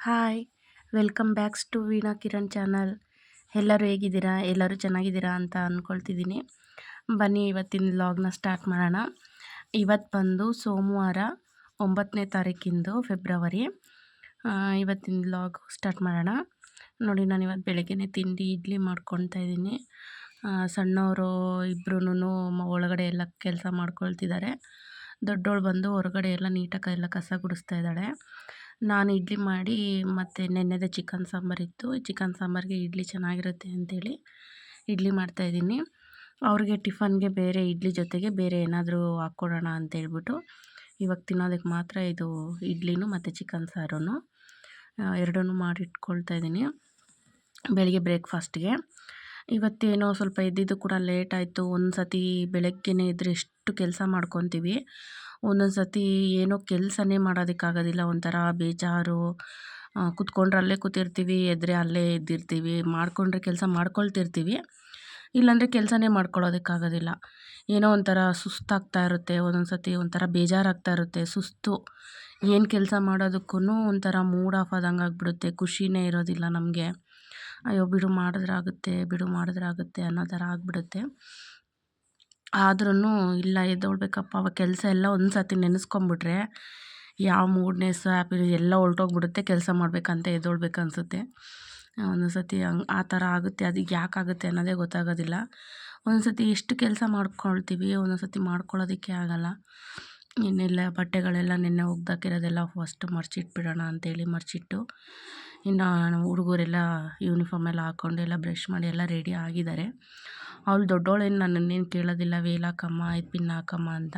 Hi welcome backs to Veena Kiran channel. ಎಲ್ಲರೂ ಹೇಗಿದ್ದೀರಾ? ಎಲ್ಲರೂ ಚೆನ್ನಾಗಿದ್ದೀರಾ ಅಂತ ಅಂದ್ಕೊಳ್ತಿದ್ದೀನಿ. ಬನ್ನಿ ಇವತ್ತಿನ ವ್ಲಾಗ್ನ ಸ್ಟಾರ್ಟ್ ಮಾಡೋಣ. ಇವತ್ತು ಬಂದು ಸೋಮವಾರ 9ನೇ ತಾರೀಕಿಂದು ಫೆಬ್ರವರಿ. ಇವತ್ತಿನ ವ್ಲಾಗ್ ಸ್ಟಾರ್ಟ್ ಮಾಡೋಣ. ನೋಡಿ, ನಾನು ಇವತ್ತು ಬೆಳಗ್ಗೆನೇ ತಿಂಡಿ ಇಡ್ಲಿ ಮಾಡ್ಕೊಳ್ತಾ ಇದ್ದೀನಿ. ಸಣ್ಣವರು ಇಬ್ಬರೂ ಒಳಗಡೆ ಎಲ್ಲ ಕೆಲಸ ಮಾಡ್ಕೊಳ್ತಿದ್ದಾರೆ. ದೊಡ್ಡೋಳು ಬಂದು ಹೊರಗಡೆ ಎಲ್ಲ ನೀಟಾಗಿ ಎಲ್ಲ ಕಸ ಗುಡಿಸ್ತಾ ಇದ್ದಾಳೆ. ನಾನು ಇಡ್ಲಿ ಮಾಡಿ ಮತ್ತು ನೆನ್ನೆದೇ ಚಿಕನ್ ಸಾಂಬಾರಿತ್ತು. ಚಿಕನ್ ಸಾಂಬಾರಿಗೆ ಇಡ್ಲಿ ಚೆನ್ನಾಗಿರುತ್ತೆ ಅಂಥೇಳಿ ಇಡ್ಲಿ ಮಾಡ್ತಾಯಿದ್ದೀನಿ. ಅವ್ರಿಗೆ ಟಿಫನ್ಗೆ ಬೇರೆ ಇಡ್ಲಿ ಜೊತೆಗೆ ಬೇರೆ ಏನಾದರೂ ಹಾಕ್ಕೊಡೋಣ ಅಂತೇಳ್ಬಿಟ್ಟು ಇವಾಗ ತಿನ್ನೋದಕ್ಕೆ ಮಾತ್ರ ಇದು ಇಡ್ಲಿನೂ ಮತ್ತು ಚಿಕನ್ ಸಾರೂ ಎರಡನ್ನೂ ಮಾಡಿ ಇಟ್ಕೊಳ್ತಾ ಇದ್ದೀನಿ ಬೆಳಿಗ್ಗೆ ಬ್ರೇಕ್ಫಾಸ್ಟ್ಗೆ. ಇವತ್ತೇನೋ ಸ್ವಲ್ಪ ಎದ್ದಿದ್ದು ಕೂಡ ಲೇಟ್ ಆಯಿತು. ಒಂದು ಸತಿ ಬೆಳಗ್ಗೆನೇ ಇದ್ದರೆ ಎಷ್ಟು ಕೆಲಸ ಮಾಡ್ಕೊತೀವಿ, ಒಂದೊಂದು ಸತಿ ಏನೋ ಕೆಲಸನೇ ಮಾಡೋದಕ್ಕಾಗೋದಿಲ್ಲ. ಒಂಥರ ಬೇಜಾರು. ಕೂತ್ಕೊಂಡ್ರೆ ಅಲ್ಲೇ ಕೂತಿರ್ತೀವಿ, ಎದ್ದರೆ ಅಲ್ಲೇ ಎದ್ದಿರ್ತೀವಿ, ಮಾಡಿಕೊಂಡ್ರೆ ಕೆಲಸ ಮಾಡ್ಕೊಳ್ತಿರ್ತೀವಿ, ಇಲ್ಲಾಂದರೆ ಕೆಲಸನೇ ಮಾಡ್ಕೊಳ್ಳೋದಕ್ಕಾಗೋದಿಲ್ಲ. ಏನೋ ಒಂಥರ ಸುಸ್ತಾಗ್ತಾ ಇರುತ್ತೆ, ಒಂದೊಂದು ಸತಿ ಒಂಥರ ಬೇಜಾರಾಗ್ತಾ ಇರುತ್ತೆ, ಸುಸ್ತು. ಏನು ಕೆಲಸ ಮಾಡೋದಕ್ಕೂ ಒಂಥರ ಮೂಡ್ ಆಫ್ ಆದಂಗೆ ಆಗಿಬಿಡುತ್ತೆ, ಖುಷಿನೇ ಇರೋದಿಲ್ಲ ನಮಗೆ. ಅಯ್ಯೋ ಬಿಡು ಮಾಡಿದ್ರಾಗುತ್ತೆ ಅನ್ನೋ ಥರ ಆಗಿಬಿಡುತ್ತೆ. ಆದ್ರೂ ಇಲ್ಲ, ಎದ್ದೊಳ್ಬೇಕಪ್ಪ. ಅವಾಗ ಕೆಲಸ ಎಲ್ಲ ಒಂದು ಸತಿ ನೆನೆಸ್ಕೊಂಬಿಟ್ರೆ ಯಾವ ಮೂಡ್ನೆಸ್ ಹ್ಯಾಪಿ ಎಲ್ಲ ಹೊರ್ಟೋಗ್ಬಿಡುತ್ತೆ. ಕೆಲಸ ಮಾಡಬೇಕಂತ ಎದ್ದೊಳ್ಬೇಕು ಅನಿಸುತ್ತೆ. ಒಂದೊಂದು ಸತಿ ಆ ಥರ ಆಗುತ್ತೆ. ಅದು ಯಾಕಾಗುತ್ತೆ ಅನ್ನೋದೇ ಗೊತ್ತಾಗೋದಿಲ್ಲ. ಒಂದೊಂದು ಸತಿ ಎಷ್ಟು ಕೆಲಸ ಮಾಡ್ಕೊಳ್ತೀವಿ, ಒಂದೊಂದು ಸತಿ ಮಾಡ್ಕೊಳ್ಳೋದಕ್ಕೆ ಆಗೋಲ್ಲ. ಇನ್ನೆಲ್ಲ ಬಟ್ಟೆಗಳೆಲ್ಲ ನೆನ್ನೆ ಒಗ್ದಾಕಿರೋದೆಲ್ಲ ಫಸ್ಟ್ ಮಡಚಿಟ್ಬಿಡೋಣ ಅಂತೇಳಿ ಮಡಚಿಟ್ಟು, ಇನ್ನು ಹುಡುಗರೆಲ್ಲ ಯೂನಿಫಾರ್ಮ್ ಎಲ್ಲ ಹಾಕ್ಕೊಂಡು ಎಲ್ಲ ಬ್ರಷ್ ಮಾಡಿ ಎಲ್ಲ ರೆಡಿ ಆಗಿದ್ದಾರೆ. ಅವಳು ದೊಡ್ಡವಳೇನು ನನ್ನನ್ನೇನು ಕೇಳೋದಿಲ್ಲ, ವೇಲ್ ಹಾಕಮ್ಮ, ಇದು ಪಿನ್ ಹಾಕಮ್ಮ ಅಂತ.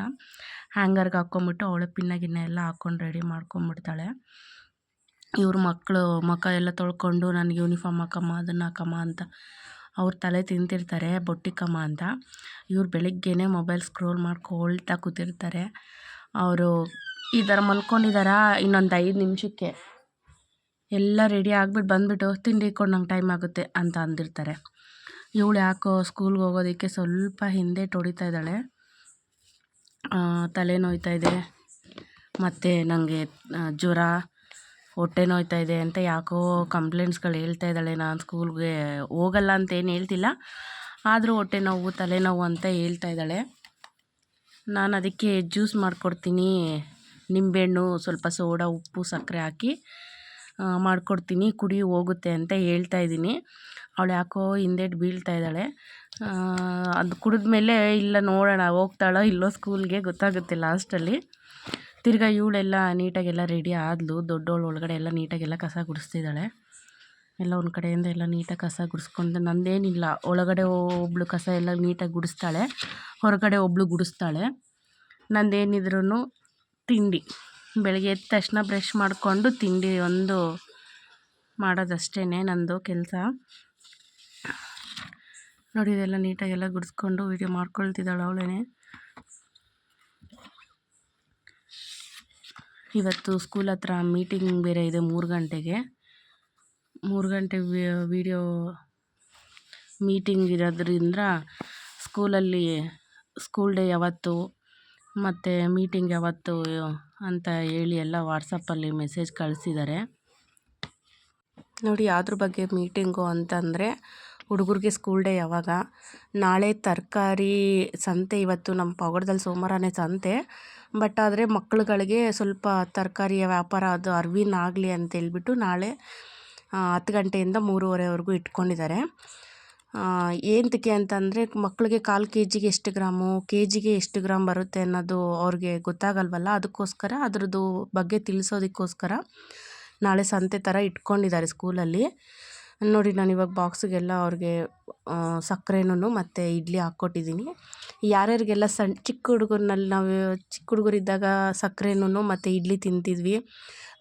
ಹ್ಯಾಂಗರ್ಗೆ ಹಾಕ್ಕೊಂಬಿಟ್ಟು ಅವಳೆ ಪಿನ್ನ ಎಲ್ಲ ಹಾಕ್ಕೊಂಡು ರೆಡಿ ಮಾಡ್ಕೊಂಬಿಡ್ತಾಳೆ. ಇವ್ರ ಮಕ್ಕಳು ಮುಖ ಎಲ್ಲ ತೊಳ್ಕೊಂಡು ನನಗೆ ಯೂನಿಫಾರ್ಮ್ ಹಾಕಮ್ಮ, ಅದನ್ನು ಹಾಕಮ್ಮ ಅಂತ ಅವ್ರು ತಲೆ ತಿಂತಿರ್ತಾರೆ, ಬೊಟ್ಟಿಕ್ಕಮ್ಮ ಅಂತ. ಇವ್ರು ಬೆಳಗ್ಗೆನೇ ಮೊಬೈಲ್ ಸ್ಕ್ರೋಲ್ ಮಾಡ್ಕೊಳ್ತಾ ಕೂತಿರ್ತಾರೆ. ಅವರು ಈ ಥರ ಮಲ್ಕೊಂಡಿದ್ದಾರಾ, ಇನ್ನೊಂದು 5 ನಿಮಿಷಕ್ಕೆ ಎಲ್ಲ ರೆಡಿ ಆಗಿಬಿಟ್ಟು ಬಂದುಬಿಟ್ಟು ತಿಂಡಿ ಇಟ್ಕೊಂಡು ನಂಗೆ ಟೈಮ್ ಆಗುತ್ತೆ ಅಂತ ಅಂದಿರ್ತಾರೆ. ಇವಳು ಯಾಕೋ ಸ್ಕೂಲ್ಗೆ ಹೋಗೋದಕ್ಕೆ ಸ್ವಲ್ಪ ಹಿಂದೆ ಹೊಡಿತಾ ಇದ್ದಾಳೆ. ತಲೆ ನೋಯ್ತಾ ಇದೆ, ಮತ್ತು ನನಗೆ ಜ್ವರ, ಹೊಟ್ಟೆ ನೋಯ್ತಾ ಇದೆ ಅಂತ ಯಾಕೋ ಕಂಪ್ಲೇಂಟ್ಸ್ಗಳು ಹೇಳ್ತಾ ಇದ್ದಾಳೆ. ನಾನು ಸ್ಕೂಲ್ಗೆ ಹೋಗಲ್ಲ ಅಂತೇನು ಹೇಳ್ತಿಲ್ಲ, ಆದರೂ ಹೊಟ್ಟೆ ನೋವು, ತಲೆನೋವು ಅಂತ ಹೇಳ್ತಾ ಇದ್ದಾಳೆ. ನಾನು ಅದಕ್ಕೆ ಜ್ಯೂಸ್ ಮಾಡಿಕೊಡ್ತೀನಿ, ನಿಂಬೆಹಣ್ಣು, ಸ್ವಲ್ಪ ಸೋಡಾ, ಉಪ್ಪು, ಸಕ್ಕರೆ ಹಾಕಿ ಮಾಡಿಕೊಡ್ತೀನಿ, ಕುಡಿ ಹೋಗುತ್ತೆ ಅಂತ ಹೇಳ್ತಾ ಇದ್ದೀನಿ. ಅವಳು ಯಾಕೋ ಹಿಂದೇಟು ಬೀಳ್ತಾ ಇದ್ದಾಳೆ. ಅದು ಕುಡಿದ್ಮೇಲೆ ಇಲ್ಲ ನೋಡೋಣ ಹೋಗ್ತಾಳೋ ಇಲ್ಲೋ ಸ್ಕೂಲ್ಗೆ ಗೊತ್ತಾಗುತ್ತೆ ಲಾಸ್ಟಲ್ಲಿ. ತಿರ್ಗಾ ಇವಳೆಲ್ಲ ನೀಟಾಗೆಲ್ಲ ರೆಡಿ ಆದಳು. ದೊಡ್ಡವಳು ಒಳಗಡೆ ಎಲ್ಲ ನೀಟಾಗೆಲ್ಲ ಕಸ ಗುಡಿಸ್ತಿದ್ದಾಳೆ. ಎಲ್ಲ ಒಂದು ಕಡೆಯಿಂದ ಎಲ್ಲ ನೀಟಾಗಿ ಕಸ ಗುಡಿಸ್ಕೊಂಡು, ನಂದೇನಿಲ್ಲ, ಒಳಗಡೆ ಒಬ್ಬಳು ಕಸ ಎಲ್ಲ ನೀಟಾಗಿ ಗುಡಿಸ್ತಾಳೆ, ಹೊರಗಡೆ ಒಬ್ಬಳು ಗುಡಿಸ್ತಾಳೆ. ನಂದೇನಿದ್ರೂ ತಿಂಡಿ ಬೆಳಗ್ಗೆ ಎದ್ದ ತಕ್ಷಣ ಬ್ರಷ್ ಮಾಡಿಕೊಂಡು ತಿಂಡಿ ಒಂದು ಮಾಡೋದಷ್ಟೇ ನಂದು ಕೆಲಸ. ನೋಡಿ, ಇದೆಲ್ಲ ನೀಟಾಗೆಲ್ಲ ಗುಡಿಸ್ಕೊಂಡು ವೀಡಿಯೋ ಮಾಡ್ಕೊಳ್ತಿದ್ದಾಳೆ ಅವಳೇ. ಇವತ್ತು ಸ್ಕೂಲ್ ಹತ್ರ ಮೀಟಿಂಗ್ ಬೇರೆ ಇದೆ 3 ಗಂಟೆಗೆ. 3 ಗಂಟೆ ವೀಡಿಯೋ ಮೀಟಿಂಗ್ ಇರೋದ್ರಿಂದ ಸ್ಕೂಲಲ್ಲಿ ಸ್ಕೂಲ್ ಡೇ ಯಾವತ್ತು ಮತ್ತು ಮೀಟಿಂಗ್ ಯಾವತ್ತು ಅಂತ ಹೇಳಿ ಎಲ್ಲ ವಾಟ್ಸಪ್ಪಲ್ಲಿ ಮೆಸೇಜ್ ಕಳಿಸಿದ್ದಾರೆ. ನೋಡಿ, ಅದ್ರ ಬಗ್ಗೆ ಮೀಟಿಂಗು ಅಂತಂದರೆ ಹುಡುಗರಿಗೆ ಸ್ಕೂಲ್ ಡೇ ಯಾವಾಗ, ನಾಳೆ ತರಕಾರಿ ಸಂತೆ. ಇವತ್ತು ನಮ್ಮ ಪವಾಡದಲ್ಲಿ ಸೋಮವಾರನೇ ಸಂತೆ, ಬಟ್ ಆದರೆ ಮಕ್ಕಳುಗಳಿಗೆ ಸ್ವಲ್ಪ ತರಕಾರಿಯ ವ್ಯಾಪಾರ ಅದು ಅರಿವಿನ ಆಗಲಿ ಅಂತೇಳ್ಬಿಟ್ಟು ನಾಳೆ 10 ಗಂಟೆಯಿಂದ 3:30ವರೆಗೂ ಇಟ್ಕೊಂಡಿದ್ದಾರೆ. ಏನಕ್ಕೆ ಅಂತಂದರೆ ಮಕ್ಕಳಿಗೆ 1/4 kgಗೆ ಎಷ್ಟು ಗ್ರಾಮು, kgಗೆ ಎಷ್ಟು ಗ್ರಾಮ್ ಬರುತ್ತೆ ಅನ್ನೋದು ಅವ್ರಿಗೆ ಗೊತ್ತಾಗಲ್ವಲ್ಲ. ಅದಕ್ಕೋಸ್ಕರ ಅದ್ರದ್ದು ಬಗ್ಗೆ ತಿಳಿಸೋದಕ್ಕೋಸ್ಕರ ನಾಳೆ ಸಂತೆ ಥರ ಇಟ್ಕೊಂಡಿದ್ದಾರೆ ಸ್ಕೂಲಲ್ಲಿ. ನೋಡಿ, ನಾನು ಇವಾಗ ಬಾಕ್ಸಿಗೆಲ್ಲ ಅವ್ರಿಗೆ ಸಕ್ಕರೆನೂ ಮತ್ತು ಇಡ್ಲಿ ಹಾಕ್ಕೊಟ್ಟಿದ್ದೀನಿ. ಯಾರ್ಯಾರಿಗೆಲ್ಲ ಚಿಕ್ಕ ಹುಡುಗರ್ನಲ್ಲಿ ನಾವು ಚಿಕ್ಕ ಹುಡುಗರಿದ್ದಾಗ ಸಕ್ಕರೆನೂ ಮತ್ತು ಇಡ್ಲಿ ತಿಂತಿದ್ವಿ,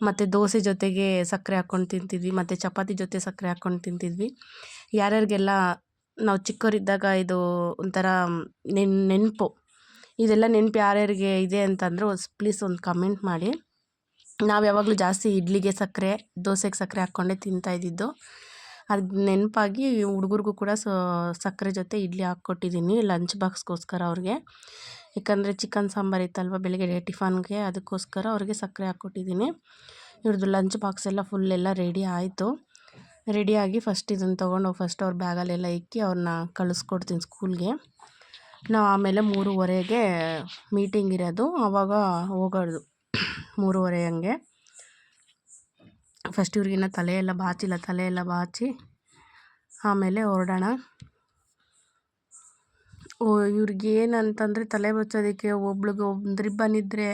ಮತ್ತು ದೋಸೆ ಜೊತೆಗೆ ಸಕ್ಕರೆ ಹಾಕ್ಕೊಂಡು ತಿಂತಿದ್ವಿ, ಮತ್ತು ಚಪಾತಿ ಜೊತೆ ಸಕ್ಕರೆ ಹಾಕ್ಕೊಂಡು ತಿಂತಿದ್ವಿ. ಯಾರ್ಯಾರಿಗೆಲ್ಲ ನಾವು ಚಿಕ್ಕವರಿದ್ದಾಗ ಇದು ಒಂಥರ ನೆನಪು, ಇದೆಲ್ಲ ನೆನಪು ಯಾರ್ಯಾರಿಗೆ ಇದೆ ಅಂತಂದರೆ ಪ್ಲೀಸ್ ಒಂದು ಕಮೆಂಟ್ ಮಾಡಿ. ನಾವು ಯಾವಾಗಲೂ ಜಾಸ್ತಿ ಇಡ್ಲಿಗೆ ಸಕ್ಕರೆ, ದೋಸೆಗೆ ಸಕ್ಕರೆ ಹಾಕ್ಕೊಂಡೇ ತಿಂತಾಯಿದ್ದಿದ್ದು. ಅದು ನೆನಪಾಗಿ ಹುಡುಗರಿಗೂ ಕೂಡ ಸಕ್ಕರೆ ಜೊತೆ ಇಡ್ಲಿ ಹಾಕ್ಕೊಟ್ಟಿದ್ದೀನಿ ಲಂಚ್ ಬಾಕ್ಸ್ಗೋಸ್ಕರ ಅವ್ರಿಗೆ. ಯಾಕಂದರೆ ಚಿಕನ್ ಸಾಂಬಾರು ಇತ್ತಲ್ವ ಬೆಳಗ್ಗೆ ಟಿಫನ್ಗೆ, ಅದಕ್ಕೋಸ್ಕರ ಅವ್ರಿಗೆ ಸಕ್ಕರೆ ಹಾಕ್ಕೊಟ್ಟಿದ್ದೀನಿ. ಇವ್ರದ್ದು ಲಂಚ್ ಬಾಕ್ಸ್ ಎಲ್ಲ ಫುಲ್ ಎಲ್ಲ ರೆಡಿ ಆಯಿತು. ರೆಡಿಯಾಗಿ ಫಸ್ಟ್ ಇದನ್ನು ತೊಗೊಂಡೋಗಿ ಫಸ್ಟ್ ಅವ್ರ ಬ್ಯಾಗಲ್ಲೆಲ್ಲ ಇಕ್ಕಿ ಅವ್ರನ್ನ ಕಳಿಸ್ಕೊಡ್ತೀನಿ ಸ್ಕೂಲ್ಗೆ. ನಾವು ಆಮೇಲೆ 3:30ಗೆ ಮೀಟಿಂಗ್ ಇರೋದು, ಆವಾಗ ಹೋಗೋದು 3:30 ಹಂಗೆ. ಫಸ್ಟ್ ಇವ್ರಿಗಿನ್ನ ತಲೆಯೆಲ್ಲ ಬಾಚಿಲ್ಲ, ತಲೆಯೆಲ್ಲ ಬಾಚಿ ಆಮೇಲೆ ಹೊರಡೋಣ. ಇವ್ರಿಗೆ ಏನಂತಂದರೆ ತಲೆ ಬಚ್ಚೋದಕ್ಕೆ ಒಬ್ಳಿಗೆ ಒಂದು ರಿಬ್ಬನ್ ಇದ್ದರೆ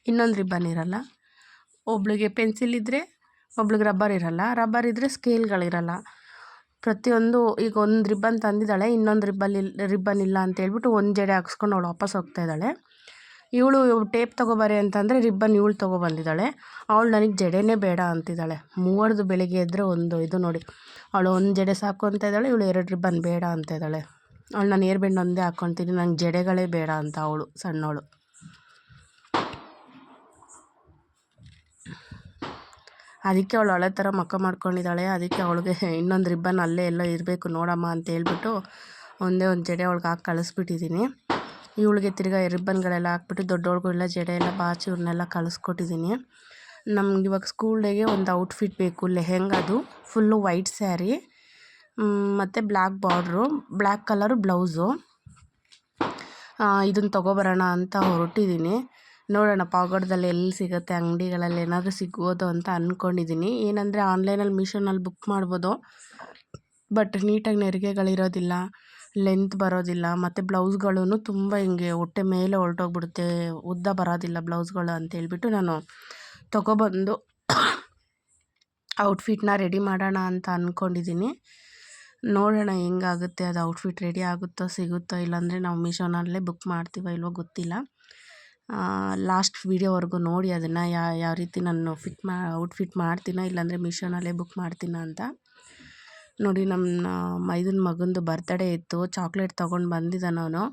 ಇನ್ನೊಂದು ರಿಬ್ಬನ್ ಇರಲ್ಲ, ಒಬ್ಳಿಗೆ ಪೆನ್ಸಿಲ್ ಇದ್ದರೆ ಒಬ್ಳಿಗೆ ರಬ್ಬರ್ ಇರಲ್ಲ, ರಬ್ಬರ್ ಇದ್ದರೆ ಸ್ಕೇಲ್ಗಳಿರಲ್ಲ. ಪ್ರತಿಯೊಂದು ಈಗ ಒಂದು ರಿಬ್ಬನ್ ತಂದಿದ್ದಾಳೆ, ಇನ್ನೊಂದು ರಿಬ್ಬನ್ ಇಲ್ಲ ಅಂತೇಳ್ಬಿಟ್ಟು ಒಂದು ಜಡೆ ಹಾಕ್ಸ್ಕೊಂಡು ಅವಳು ವಾಪಸ್ ಹೋಗ್ತಾ ಇದ್ದಾಳೆ. ಇವಳು ಟೇಪ್ ತೊಗೊಬಾರೆ ಅಂತಂದರೆ ರಿಬ್ಬನ್ ಇವಳು ತೊಗೊಬಂದಿದ್ದಾಳೆ. ಅವಳು ನನಗೆ ಜಡೆನೇ ಬೇಡ ಅಂತಿದ್ದಾಳೆ. ಮೂವರ್ದು ಬೆಳಿಗ್ಗೆ ಎದ್ದರೆ ಒಂದು ಇದು ನೋಡಿ, ಅವಳು ಒಂದು ಜಡೆ ಸಾಕು ಅಂತ ಇದ್ದಾಳೆ, ಇವಳು 2 ರಿಬ್ಬನ್ ಬೇಡ ಅಂತ ಇದ್ದಾಳೆ. ಅವಳು ನಾನು ಏರ್ ಬ್ಯಾಂಡ್ ಒಂದೇ ಹಾಕ್ಕೊತೀನಿ, ನಂಗೆ ಜಡೆಗಳೇ ಬೇಡ ಅಂತ ಅವಳು ಸಣ್ಣವಳು. ಅದಕ್ಕೆ ಅವಳು ಹಳೆ ಥರ ಮಕ್ಕ ಮಾಡ್ಕೊಂಡಿದ್ದಾಳೆ. ಅದಕ್ಕೆ ಅವಳಿಗೆ ಇನ್ನೊಂದು ರಿಬ್ಬನ್ ಅಲ್ಲೇ ಎಲ್ಲ ಇರಬೇಕು ನೋಡಮ್ಮ ಅಂತ ಹೇಳ್ಬಿಟ್ಟು ಒಂದೇ ಒಂದು ಜಡೆ ಅವಳಿಗೆ ಹಾಕಿ ಕಳಿಸ್ಬಿಟ್ಟಿದ್ದೀನಿ. ಇವಳಿಗೆ ತಿರ್ಗಾ ರಿಬ್ಬನ್ಗಳೆಲ್ಲ ಹಾಕ್ಬಿಟ್ಟು ದೊಡ್ಡವಳಿಗೆಲ್ಲ ಜಡೆ ಎಲ್ಲ ಬಾಚಿ ಇವ್ರನ್ನೆಲ್ಲ ಕಳಿಸ್ಕೊಟ್ಟಿದ್ದೀನಿ. ನಮ್ಗೆ ಇವಾಗ ಸ್ಕೂಲ್ ಡೇಗೆ ಒಂದು ಔಟ್ಫಿಟ್ ಬೇಕು, ಲೆಹೆಂಗದು ಫುಲ್ಲು ವೈಟ್ ಸ್ಯಾರಿ ಮತ್ತು black border, black colour blouse. ಇದನ್ನು ತೊಗೊಬರೋಣ ಅಂತ ಹೊರಟಿದ್ದೀನಿ. ನೋಡೋಣ ಪಾವಗಡದಲ್ಲಿ ಎಲ್ಲಿ ಸಿಗುತ್ತೆ, ಅಂಗಡಿಗಳಲ್ಲಿ ಏನಾದರೂ ಸಿಗ್ಬೋದು ಅಂತ ಅಂದ್ಕೊಂಡಿದ್ದೀನಿ. ಏನಂದರೆ ಆನ್ಲೈನಲ್ಲಿ ಮೀಶೋನಲ್ಲಿ ಬುಕ್ ಮಾಡ್ಬೋದು, ಬಟ್ ನೀಟಾಗಿ ನೆರಿಗೆಗಳಿರೋದಿಲ್ಲ, ಲೆಂತ್ ಬರೋದಿಲ್ಲ, ಮತ್ತು ಬ್ಲೌಸ್ಗಳೂ ತುಂಬ ಹಿಂಗೆ ಹೊಟ್ಟೆ ಮೇಲೆ ಹೊರಟೋಗ್ಬಿಡುತ್ತೆ, ಉದ್ದ ಬರೋದಿಲ್ಲ ಬ್ಲೌಸ್ಗಳು ಅಂತೇಳ್ಬಿಟ್ಟು ನಾನು ತೊಗೊಬಂದು ಔಟ್ಫಿಟ್ನ ರೆಡಿ ಮಾಡೋಣ ಅಂತ ಅಂದ್ಕೊಂಡಿದ್ದೀನಿ. ನೋಡೋಣ ಹೆಂಗಾಗುತ್ತೆ ಅದು ಔಟ್ಫಿಟ್ ರೆಡಿ ಆಗುತ್ತೋ ಸಿಗುತ್ತೋ, ಇಲ್ಲಾಂದರೆ ನಾವು ಮೀಶೋನಲ್ಲೇ ಬುಕ್ ಮಾಡ್ತೀವೋ ಇಲ್ವೋ ಗೊತ್ತಿಲ್ಲ. ಲಾಸ್ಟ್ ವೀಡಿಯೋವರೆಗೂ ನೋಡಿ ಅದನ್ನು ಯಾವ ರೀತಿ ನಾನು ಔಟ್ಫಿಟ್ ಮಾಡ್ತೀನೋ ಇಲ್ಲಾಂದರೆ ಮೀಶೋನಲ್ಲೇ ಬುಕ್ ಮಾಡ್ತೀನೋ ಅಂತ. ನೋಡಿ ನಮ್ಮ ಮೈದನ ಮಗಂದು ಬರ್ತಡೇ ಇತ್ತು, ಚಾಕ್ಲೇಟ್ ತೊಗೊಂಡು ಬಂದಿದ್ದಾನೆ ಅವನು.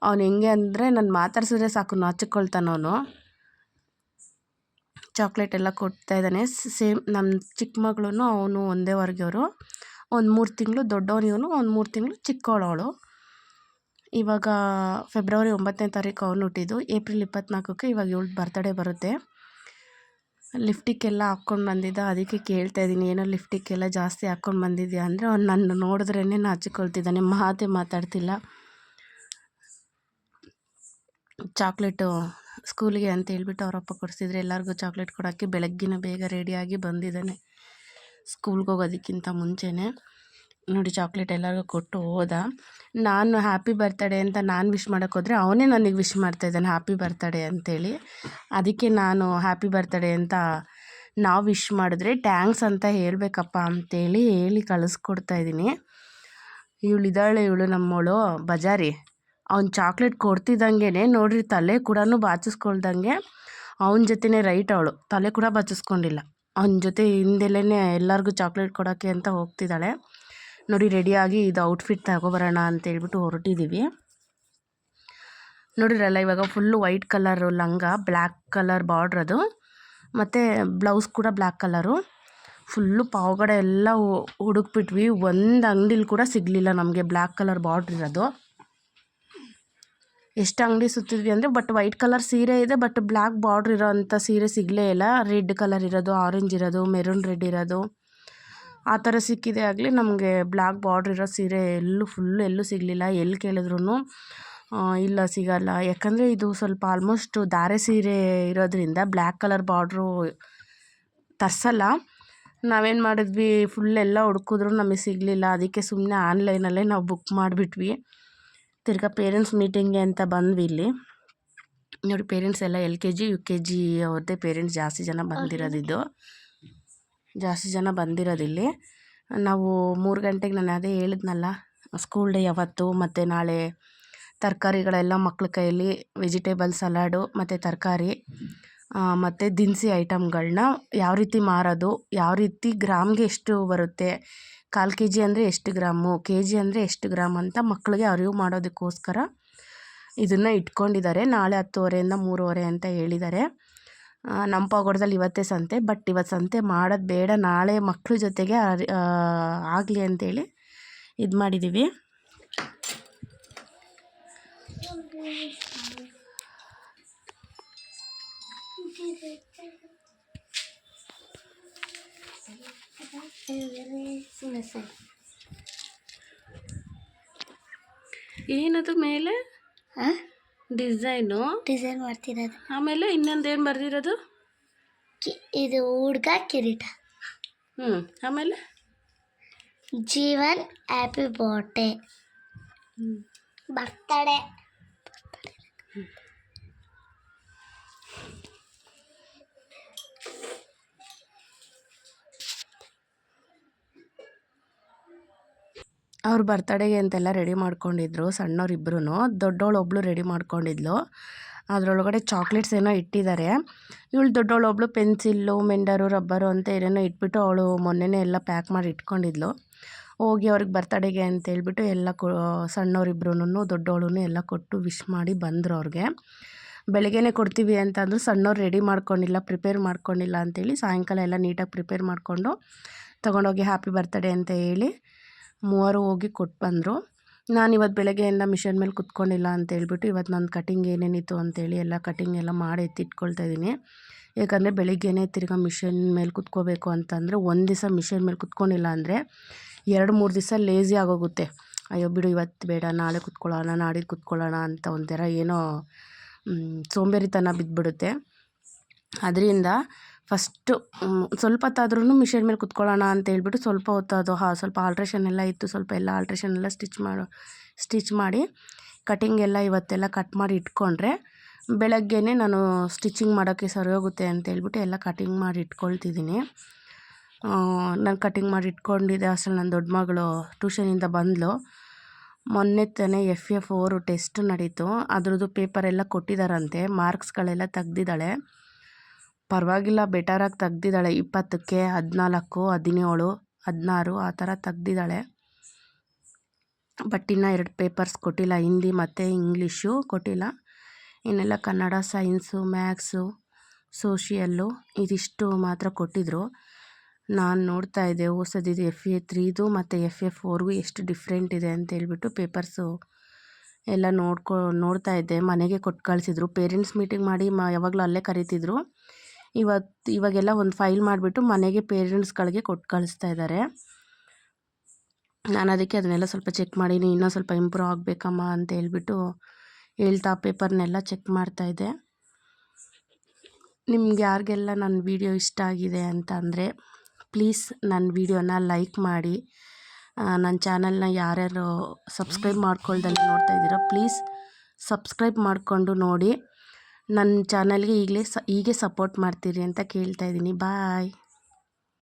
ಅವನು ಹೆಂಗೆ ಅಂದರೆ ನಾನು ಮಾತಾಡ್ಸಿದ್ರೆ ಸಾಕು ನಾಚಿಕೊಳ್ತಾನವನು. ಚಾಕ್ಲೇಟ್ ಎಲ್ಲ ಕೊಡ್ತಾಯಿದ್ದಾನೆ. ಸೇಮ್ ನಮ್ಮ ಚಿಕ್ಕ ಮಗಳೂ ಅವನು ಒಂದೇ ವರ್ಗವರು. ಒಂದು 3 ತಿಂಗಳು ದೊಡ್ಡವನು ಇವನು, ಒಂದು 3 ತಿಂಗಳು ಚಿಕ್ಕವಳವಳು. ಇವಾಗ ಫೆಬ್ರವರಿ 9ನೇ ತಾರೀಕು ಅವನು ಹುಟ್ಟಿದ್ದು, ಏಪ್ರಿಲ್ 24ಕ್ಕೆ ಇವಾಗ ಇವಳು ಬರ್ತಡೇ ಬರುತ್ತೆ. ಲಿಫ್ಟಿಕ್ಕೆಲ್ಲ ಹಾಕ್ಕೊಂಡು ಬಂದಿದ್ದ, ಅದಕ್ಕೆ ಕೇಳ್ತಾಯಿದ್ದೀನಿ ಏನೋ ಲಿಫ್ಟಿಕ್ಕೆಲ್ಲ ಜಾಸ್ತಿ ಹಾಕ್ಕೊಂಡು ಬಂದಿದ್ಯಾ ಅಂದರೆ ಅವ್ನು ನನ್ನ ನೋಡಿದ್ರೇ ನಾಚಿಕೊಳ್ತಿದ್ದಾನೆ, ಮಾತಾಡ್ತಿಲ್ಲ. ಚಾಕ್ಲೇಟು ಸ್ಕೂಲಿಗೆ ಅಂತ ಹೇಳ್ಬಿಟ್ಟು ಅವರಪ್ಪ ಕೊಡಿಸಿದ್ರೆ ಎಲ್ಲರಿಗೂ ಚಾಕ್ಲೇಟ್ ಕೊಡೋಕ್ಕೆ ಬೆಳಗ್ಗಿನ ಬೇಗ ರೆಡಿಯಾಗಿ ಬಂದಿದ್ದಾನೆ ಸ್ಕೂಲ್ಗೆ ಹೋಗೋದಕ್ಕಿಂತ ಮುಂಚೆನೇ. ನೋಡಿ ಚಾಕ್ಲೇಟ್ ಎಲ್ಲರಿಗೂ ಕೊಟ್ಟು ಹೋದ. ನಾನು ಹ್ಯಾಪಿ ಬರ್ತಡೇ ಅಂತ ನಾನು ವಿಶ್ ಮಾಡೋಕ್ಕೆ ಹೋದರೆ ಅವನೇ ನನಗೆ ವಿಶ್ ಮಾಡ್ತಾಯಿದ್ದಾನೆ ಹ್ಯಾಪಿ ಬರ್ತಡೇ ಅಂತೇಳಿ. ಅದಕ್ಕೆ ನಾನು ಹ್ಯಾಪಿ ಬರ್ತಡೇ ಅಂತ ನಾವು ವಿಶ್ ಮಾಡಿದ್ರೆ ಟ್ಯಾಂಕ್ಸ್ ಅಂತ ಹೇಳಬೇಕಪ್ಪ ಅಂತೇಳಿ ಹೇಳಿ ಕಳಿಸ್ಕೊಡ್ತಾಯಿದ್ದೀನಿ. ಇವಳು ನಮ್ಮವಳು ಬಜಾರಿ. ಅವ್ನು ಚಾಕ್ಲೇಟ್ ಕೊಡ್ತಿದ್ದಂಗೆ ನೋಡ್ರಿ ತಲೆ ಕೂಡ ಬಾಚಿಸ್ಕೊಳ್ದಂಗೆ ಅವನ ಜೊತೆನೇ ರೈಟ್ ಅವಳು, ತಲೆ ಕೂಡ ಬಾಚಿಸ್ಕೊಂಡಿಲ್ಲ. ಅವನ ಜೊತೆ ಹಿಂದೆಲೇ ಎಲ್ಲರಿಗೂ ಚಾಕ್ಲೇಟ್ ಕೊಡೋಕ್ಕೆ ಅಂತ ಹೋಗ್ತಿದ್ದಾಳೆ. ನೋಡಿ ರೆಡಿಯಾಗಿ ಇದು ಔಟ್ಫಿಟ್ ತಗೊಬರೋಣ ಅಂತೇಳ್ಬಿಟ್ಟು ಹೊರಟಿದ್ದೀವಿ. ನೋಡಿರಲ್ಲ ಇವಾಗ ಫುಲ್ಲು ವೈಟ್ ಕಲರು ಲಂಗ, ಬ್ಲ್ಯಾಕ್ ಕಲರ್ ಬಾರ್ಡ್ರ್ ಅದು, ಮತ್ತು ಬ್ಲೌಸ್ ಕೂಡ ಬ್ಲ್ಯಾಕ್ ಕಲರು. ಫುಲ್ಲು ಪಾವಗಡೆ ಎಲ್ಲ ಹುಡುಕ್ಬಿಟ್ವಿ, ಒಂದು ಅಂಗಡಿಲಿ ಕೂಡ ಸಿಗಲಿಲ್ಲ ನಮಗೆ ಬ್ಲ್ಯಾಕ್ ಕಲರ್ ಬಾರ್ಡ್ರ್ ಇರೋದು. ಎಷ್ಟು ಅಂಗಡಿ ಸುತ್ತಿದ್ವಿ ಅಂದರೆ ಬಟ್ ವೈಟ್ ಕಲರ್ ಸೀರೆ ಇದೆ, ಬಟ್ ಬ್ಲ್ಯಾಕ್ ಬಾರ್ಡ್ರ್ ಇರೋ ಅಂಥ ಸೀರೆ ಸಿಗಲೇ ಇಲ್ಲ. ರೆಡ್ ಕಲರ್ ಇರೋದು, ಆರೆಂಜ್ ಇರೋದು, ಮೆರೂನ್ ರೆಡ್ ಇರೋದು ಆ ಥರ ಸಿಕ್ಕಿದೆ ಆಗಲಿ. ನಮಗೆ ಬ್ಲ್ಯಾಕ್ ಬಾರ್ಡ್ರ್ ಇರೋ ಸೀರೆ ಎಲ್ಲೂ ಸಿಗಲಿಲ್ಲ. ಎಲ್ಲಿ ಕೇಳಿದ್ರು ಇಲ್ಲ ಸಿಗಲ್ಲ, ಯಾಕಂದರೆ ಇದು ಸ್ವಲ್ಪ ಆಲ್ಮೋಸ್ಟ್ ಧಾರೆ ಸೀರೆ ಇರೋದ್ರಿಂದ ಬ್ಲ್ಯಾಕ್ ಕಲರ್ ಬಾರ್ಡ್ರು ತರಿಸಲ್ಲ. ನಾವೇನು ಮಾಡಿದ್ವಿ, ಫುಲ್ಲೆಲ್ಲ ಹುಡುಕಿದ್ರು ನಮಗೆ ಸಿಗಲಿಲ್ಲ. ಅದಕ್ಕೆ ಸುಮ್ಮನೆ ಆನ್ಲೈನಲ್ಲೇ ನಾವು ಬುಕ್ ಮಾಡಿಬಿಟ್ವಿ. ತಿರ್ಗಾ ಪೇರೆಂಟ್ಸ್ ಮೀಟಿಂಗ್ಗೆ ಅಂತ ಬಂದ್ವಿ ಇಲ್ಲಿ. ನೋಡಿ ಪೇರೆಂಟ್ಸ್ ಎಲ್ಲ LKG UKG ಅವ್ರದ್ದೇ ಪೇರೆಂಟ್ಸ್ ಜಾಸ್ತಿ ಜನ ಬಂದಿರೋದಿಲ್ಲಿ. ನಾವು 3 ಗಂಟೆಗೆ ನಾನು ಅದೇ ಹೇಳಿದ್ನಲ್ಲ, ಸ್ಕೂಲ್ ಡೇ ಯಾವತ್ತು ಮತ್ತು ನಾಳೆ ತರಕಾರಿಗಳೆಲ್ಲ ಮಕ್ಳ ಕೈಯಲ್ಲಿ ವೆಜಿಟೇಬಲ್ ಸಲಾಡು ಮತ್ತು ತರಕಾರಿ ಮತ್ತು ದಿನಸಿ ಐಟಮ್ಗಳನ್ನ ಯಾವ ರೀತಿ ಮಾರೋದು, ಯಾವ ರೀತಿ ಗ್ರಾಮ್ಗೆ ಎಷ್ಟು ಬರುತ್ತೆ, 1/4 kg ಅಂದರೆ ಎಷ್ಟು ಗ್ರಾಮು, kg ಅಂದರೆ ಎಷ್ಟು ಗ್ರಾಮ್ ಅಂತ ಮಕ್ಕಳಿಗೆ ಅರಿವು ಮಾಡೋದಕ್ಕೋಸ್ಕರ ಇದನ್ನು ಇಟ್ಕೊಂಡಿದ್ದಾರೆ. ನಾಳೆ 10:30ಯಿಂದ 3:30 ಅಂತ ಹೇಳಿದ್ದಾರೆ. ನಮ್ಮ ಪಾವಗಡದಲ್ಲಿ ಇವತ್ತೇ ಸಂತೆ, ಬಟ್ ಇವತ್ತು ಸಂತೆ ಮಾಡೋದು ಬೇಡ, ನಾಳೆ ಮಕ್ಕಳ ಜೊತೆಗೆ ಆಗಲಿ ಅಂತೇಳಿ ಇದು ಮಾಡಿದ್ದೀವಿ. ಏನದು ಮೇಲೆ ಡಿಸೈನ್ ಮಾಡ್ತಿರೋದು. ಆಮೇಲೆ ಇನ್ನೊಂದೇನು ಬರ್ದಿರೋದು? ಇದು ಹುಡುಗ ಕಿರೀಟ. ಆಮೇಲೆ ಜೀವನ್ ಹ್ಯಾಪಿ ಬರ್ತ್ಡೇ. ಬರ್ತಡೇ. ಅವ್ರ ಬರ್ತಡೇಗೆ ಅಂತೆಲ್ಲ ರೆಡಿ ಮಾಡ್ಕೊಂಡಿದ್ರು ಸಣ್ಣವರಿಬ್ರು. ದೊಡ್ಡವಳು ಒಬ್ಳು ರೆಡಿ ಮಾಡ್ಕೊಂಡಿದ್ಲು. ಅದರೊಳಗಡೆ ಚಾಕ್ಲೇಟ್ಸ್ ಏನೋ ಇಟ್ಟಿದ್ದಾರೆ. ಇವಳು ದೊಡ್ಡವಳು ಒಬ್ಳು ಪೆನ್ಸಿಲ್ಲು, ಮೆಂಡರು, ರಬ್ಬರು ಅಂತ ಏನೇನೋ ಇಟ್ಬಿಟ್ಟು ಅವಳು ಮೊನ್ನೆನೇ ಎಲ್ಲ ಪ್ಯಾಕ್ ಮಾಡಿ ಇಟ್ಕೊಂಡಿದ್ಲು. ಹೋಗಿ ಅವ್ರಿಗೆ ಬರ್ತಡೇಗೆ ಅಂತೇಳ್ಬಿಟ್ಟು ಎಲ್ಲ ಸಣ್ಣವರಿಬ್ರು ದೊಡ್ಡವಳು ಎಲ್ಲ ಕೊಟ್ಟು ವಿಶ್ ಮಾಡಿ ಬಂದರು ಅವ್ರಿಗೆ. ಬೆಳಗ್ಗೆನೇ ಕೊಡ್ತೀವಿ ಅಂತಂದ್ರು. ಸಣ್ಣವ್ರು ರೆಡಿ ಮಾಡ್ಕೊಂಡಿಲ್ಲ, ಪ್ರಿಪೇರ್ ಮಾಡ್ಕೊಂಡಿಲ್ಲ ಅಂತೇಳಿ ಸಾಯಂಕಾಲ ಎಲ್ಲ ನೀಟಾಗಿ ಪ್ರಿಪೇರ್ ಮಾಡಿಕೊಂಡು ತೊಗೊಂಡೋಗಿ ಹ್ಯಾಪಿ ಬರ್ತಡೇ ಅಂತ ಹೇಳಿ ಮೂವರು ಹೋಗಿ ಕೊಟ್ಟು ಬಂದರು. ನಾನು ಇವತ್ತು ಬೆಳಗ್ಗೆಯಿಂದ ಮಿಷನ್ ಮೇಲೆ ಕುತ್ಕೊಂಡಿಲ್ಲ ಅಂತೇಳ್ಬಿಟ್ಟು ಇವತ್ತು ನನ್ನ ಕಟಿಂಗ್ ಏನೇನಿತ್ತು ಅಂತೇಳಿ ಎಲ್ಲ ಕಟಿಂಗ್ ಎಲ್ಲ ಮಾಡಿ ಎತ್ತಿಟ್ಕೊಳ್ತಾ ಇದ್ದೀನಿ. ಯಾಕಂದರೆ ಬೆಳಿಗ್ಗೆನೇ ತಿರ್ಗಾ ಮಿಷನ್ ಮೇಲೆ ಕುತ್ಕೋಬೇಕು ಅಂತಂದರೆ ಒಂದು ದಿವಸ ಮಿಷನ್ ಮೇಲೆ ಕುತ್ಕೊಂಡಿಲ್ಲ ಅಂದರೆ 2-3 ದಿವಸ ಲೇಝಿ ಆಗೋಗುತ್ತೆ. ಅಯ್ಯೋ ಬಿಡು ಇವತ್ತು ಬೇಡ, ನಾಳೆ ಕುತ್ಕೊಳ್ಳೋಣ, ನಾಡಿದ್ದು ಕುತ್ಕೊಳ್ಳೋಣ ಅಂತ ಒಂಥರ ಏನೋ ಸೋಂಬೇರಿತನ ಬಿದ್ದುಬಿಡುತ್ತೆ. ಅದರಿಂದ ಫಸ್ಟು ಸ್ವಲ್ಪ ಹೊತ್ತಾದ್ರೂ ಮಿಷನ್ ಮೇಲೆ ಕುತ್ಕೊಳ್ಳೋಣ ಅಂತ ಹೇಳ್ಬಿಟ್ಟು ಸ್ವಲ್ಪ ಹೊತ್ತು ಅದು ಸ್ವಲ್ಪ ಆಲ್ಟ್ರೇಷನ್ ಎಲ್ಲ ಇತ್ತು. ಸ್ವಲ್ಪ ಎಲ್ಲ ಆಲ್ಟ್ರೇಷನ್ ಎಲ್ಲ ಸ್ಟಿಚ್ ಮಾಡಿ ಕಟಿಂಗ್ ಎಲ್ಲ ಇವತ್ತೆಲ್ಲ ಕಟ್ ಮಾಡಿ ಇಟ್ಕೊಂಡ್ರೆ ಬೆಳಗ್ಗೆನೇ ನಾನು ಸ್ಟಿಚಿಂಗ್ ಮಾಡೋಕ್ಕೆ ಸರಿ ಹೋಗುತ್ತೆ ಅಂತ ಹೇಳ್ಬಿಟ್ಟು ಎಲ್ಲ ಕಟಿಂಗ್ ಮಾಡಿ ಇಟ್ಕೊಳ್ತಿದ್ದೀನಿ. ನಾನು ಕಟಿಂಗ್ ಮಾಡಿ ಇಟ್ಕೊಂಡಿದ್ದೆ ಅಷ್ಟರಲ್ಲಿ ನನ್ನ ದೊಡ್ಡ ಮಗಳು ಟ್ಯೂಷನಿಂದ ಬಂದಳು. ಮೊನ್ನೆ ತಾನೇ FF4 ಟೆಸ್ಟ್ ನಡೀತು. ಅದ್ರದ್ದು ಪೇಪರೆಲ್ಲ ಕೊಟ್ಟಿದ್ದಾರಂತೆ. ಮಾರ್ಕ್ಸ್ಗಳೆಲ್ಲ ತೆಗ್ದಿದ್ದಾಳೆ. ಪರವಾಗಿಲ್ಲ, ಬೆಟರಾಗಿ ತೆಗ್ದಿದ್ದಾಳೆ. 20ಕ್ಕೆ 14, 17, 16 ಆ ಥರ ತೆಗ್ದಿದ್ದಾಳೆ. ಬಟ್ ಇನ್ನೂ 2 ಪೇಪರ್ಸ್ ಕೊಟ್ಟಿಲ್ಲ, ಹಿಂದಿ ಮತ್ತು ಇಂಗ್ಲೀಷು ಕೊಟ್ಟಿಲ್ಲ. ಇನ್ನೆಲ್ಲ ಕನ್ನಡ, ಸೈನ್ಸು, ಮ್ಯಾಥ್ಸು, ಸೋಷಿಯಲ್ಲು ಇದಿಷ್ಟು ಮಾತ್ರ ಕೊಟ್ಟಿದ್ದರು. ನಾನು ನೋಡ್ತಾ ಇದ್ದೆ ಹೊಸದಿದ್ದು FA3 ಮತ್ತು FF4ಗೂ ಎಷ್ಟು ಡಿಫ್ರೆಂಟ್ ಇದೆ ಅಂತೇಳ್ಬಿಟ್ಟು ಪೇಪರ್ಸು ಎಲ್ಲ ನೋಡ್ತಾ ಇದ್ದೆ. ಮನೆಗೆ ಕೊಟ್ಟು ಕಳಿಸಿದ್ರು. ಪೇರೆಂಟ್ಸ್ ಮೀಟಿಂಗ್ ಮಾಡಿ ಯಾವಾಗಲೂ ಅಲ್ಲೇ ಕರೀತಿದ್ರು. ಇವಾಗೆಲ್ಲ ಒಂದು ಫೈಲ್ ಮಾಡಿಬಿಟ್ಟು ಮನೆಗೆ ಪೇರೆಂಟ್ಸ್ಗಳಿಗೆ ಕೊಟ್ಟು ಕಳಿಸ್ತಾ ಇದ್ದಾರೆ. ನಾನು ಅದಕ್ಕೆ ಅದನ್ನೆಲ್ಲ ಸ್ವಲ್ಪ ಚೆಕ್ ಮಾಡೀನಿ. ಇನ್ನೂ ಸ್ವಲ್ಪ ಇಂಪ್ರೂವ್ ಆಗಬೇಕಮ್ಮ ಅಂತ ಹೇಳ್ಬಿಟ್ಟು ಹೇಳ್ತಾ ಪೇಪರ್ನೆಲ್ಲ ಚೆಕ್ ಮಾಡ್ತಾಯಿದ್ದೆ. ನಿಮ್ಗೆ ಯಾರಿಗೆಲ್ಲ ನನ್ನ ವೀಡಿಯೋ ಇಷ್ಟ ಆಗಿದೆ ಅಂತ ಅಂದರೆ ಪ್ಲೀಸ್ ನನ್ನ ವೀಡಿಯೋನ ಲೈಕ್ ಮಾಡಿ. ನನ್ನ ಚಾನಲ್ನ ಯಾರ್ಯಾರು ಸಬ್ಸ್ಕ್ರೈಬ್ ಮಾಡ್ಕೊಳ್ದಲ್ಲೇ ನೋಡ್ತಾ ಇದ್ದೀರೋ ಪ್ಲೀಸ್ ಸಬ್ಸ್ಕ್ರೈಬ್ ಮಾಡಿಕೊಂಡು ನೋಡಿ. ನನ್ನ ಚಾನಲ್ಗೆ ಹೀಗೆ ಸಪೋರ್ಟ್ ಮಾಡ್ತೀರಿ ಅಂತ ಕೇಳ್ತಾ ಇದ್ದೀನಿ. ಬಾಯ್.